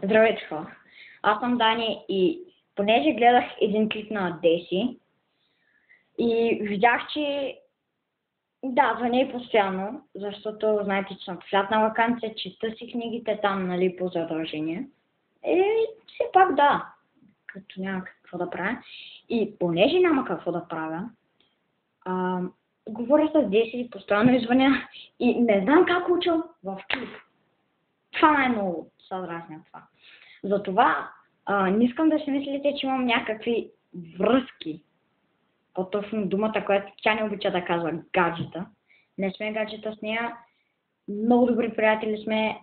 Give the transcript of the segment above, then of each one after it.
Здравейте хора! Аз съм Дани и понеже гледах един клип на Деси и видях, че да, звъни постоянно, защото знаете, че съм в лятна ваканция, чета си книгите там, нали, по задължение. Все пак да, като няма какво да правя. И понеже няма какво да правя, говоря с Деси, постоянно извъня и не знам как учам в клип. Това най-много се дразня това. Затова не искам да си мислите, че имам някакви връзки. По-точно думата, която тя не обича да казва, гаджета. Не сме гаджета с нея. Много добри приятели сме.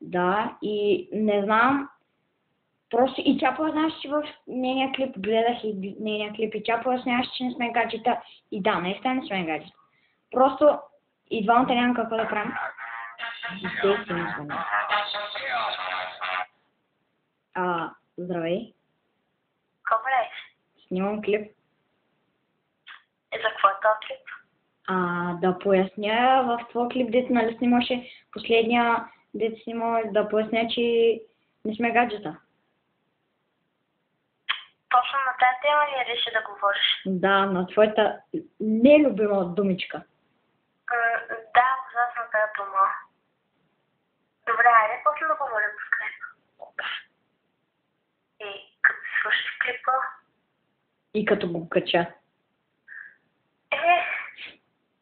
Да, и не знам. Просто и тя познаваше, че в нейния клип, гледах и нейния клип, и тя познаваше, че не сме гаджета. И да, наистина не сме гаджета. Просто и двамата нямам какво да правим. И те си не звънят. Здравей. Какво правиш? Снимам клип. За какво е този клип? Да поясня в твой клип, дето нали снимаше последния, дето снимаш, да поясня, че не сме гаджета. Точно на тази тема ли реши да говориш? Да, на твоята нелюбима думичка. Да, ужасно тази дума. Добре, айде после да говорим по скайп. Кога? И като свърши клипа? И като го кача.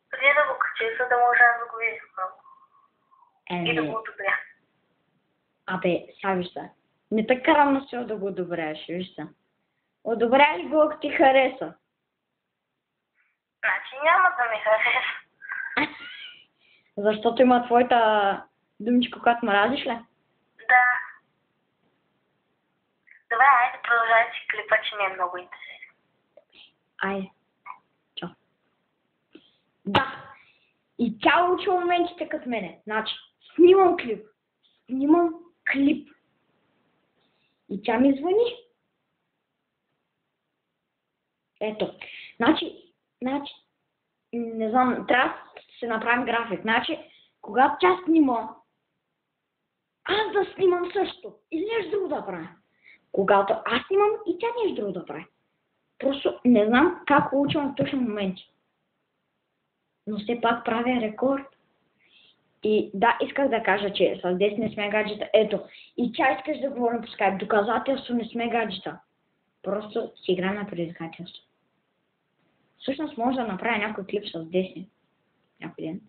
Преди да го качи, за да може да го видиш много. И да го одобря. Сега виж се. Не така равно се да го одобряш, виж се. Одобря ли го, ако ти хареса? Значи няма да ми хареса. Защото има твоята думичка, която мразиш ли? Да. Добре, айде продължай си клипа, че ми е много интересен. Айде. Чао. Да. И тя учи моментите като мене. Значи, снимам клип. И тя ми звъни. Ето. Значи, не знам, трябва да се направим график. Значи, когато тя снима, аз да снимам също. И нещо друго да правя. Когато аз снимам и тя нещо друго да прави. Просто не знам как учвам в точно моменти. Но все пак правя рекорд. И да, исках да кажа, че с 10 не сме гаджета. Ето, и тя искаш да говорим по скайп. Доказателство не сме гаджета. Просто си играем на предизвикателство. Всъщност може да направя някой клип с 10 някой ден.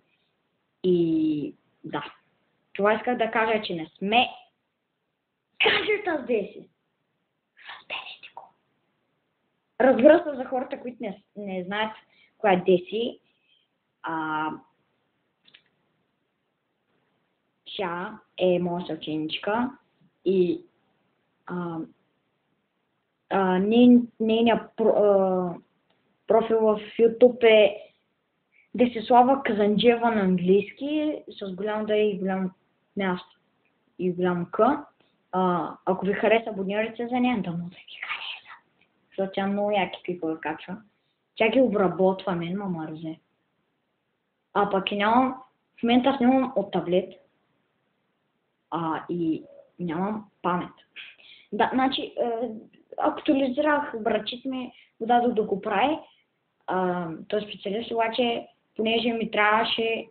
И да, това исках да кажа, че не сме гаджета с 10. Разберете го. Разбира се за хората, които не знаят коя е Деси. Тя е моя съученичка и нейният профил в YouTube е Десислава Казанджиева на английски, с голям да и голям място и голям К. Ако ви хареса, абонирайте за нея, да му да ги хареса. Защото тя много яки клипове качва. Тя ги обработва, мен ма мързе. Пък и нямам, в момента снимам от таблет. И нямам памет. Да, значи, актуализирах братчет ми, го дадох да го прави. Той специалист, обаче, понеже ми трябваше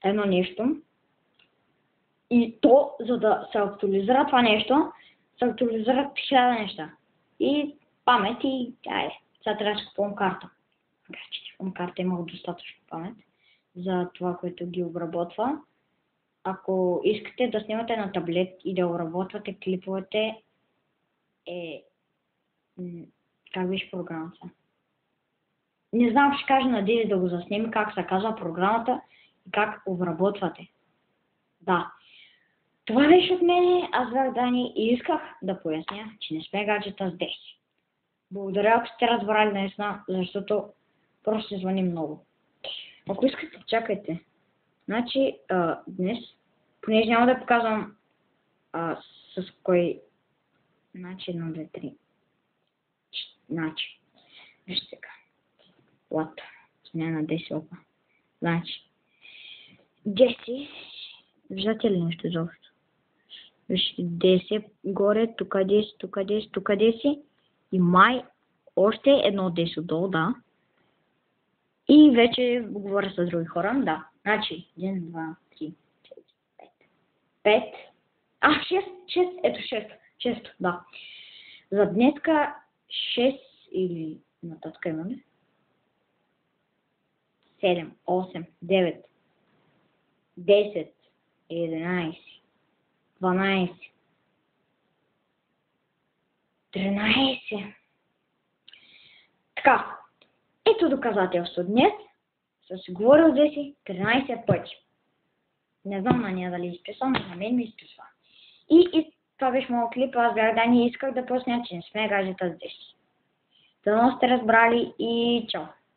едно нещо. И то, за да се актуализира това нещо, се актуализират 1000 неща. И памет и сега трябва да си купувам карта. Карта имах достатъчно памет за това, което ги обработва. Ако искате да снимате на таблет и да обработвате клиповете, как беше програмата? Не знам, ще кажа на Диди да го заснеми как се казва програмата и как обработвате. Да. Това беше от мене, аз бях Дани и исках да поясня, че не сме гаджета с 10. Благодаря, ако сте разбрали наистина, защото просто звъни много. Ако искате, чакайте. Значи, днес, понеже няма да показвам с кой начин 1, 2, 3. Значи, вижте сега. What? Не на 10 опа. Значи, Деси, виждате ли нещо изобщо? Виж, 10 горе, тук 10, тук 10, тук 10. И май още едно 10 отдолу, да. И вече говоря с други хора, да. Значи, 1, 2, 3, 4, 5. 6, ето 6, да. За днеска 6 или нататък имаме. 7, 8, 9, 10, 11, 12, 13. Така, ето доказателство. Днес съм си говорил с Деси 13 пъти. Не знам на нея дали изписвам, но на мен ми изписва. И това беше моят клип, аз бях да не исках да посня, че не сме гаджета с Деси. Дано сте разбрали и чао!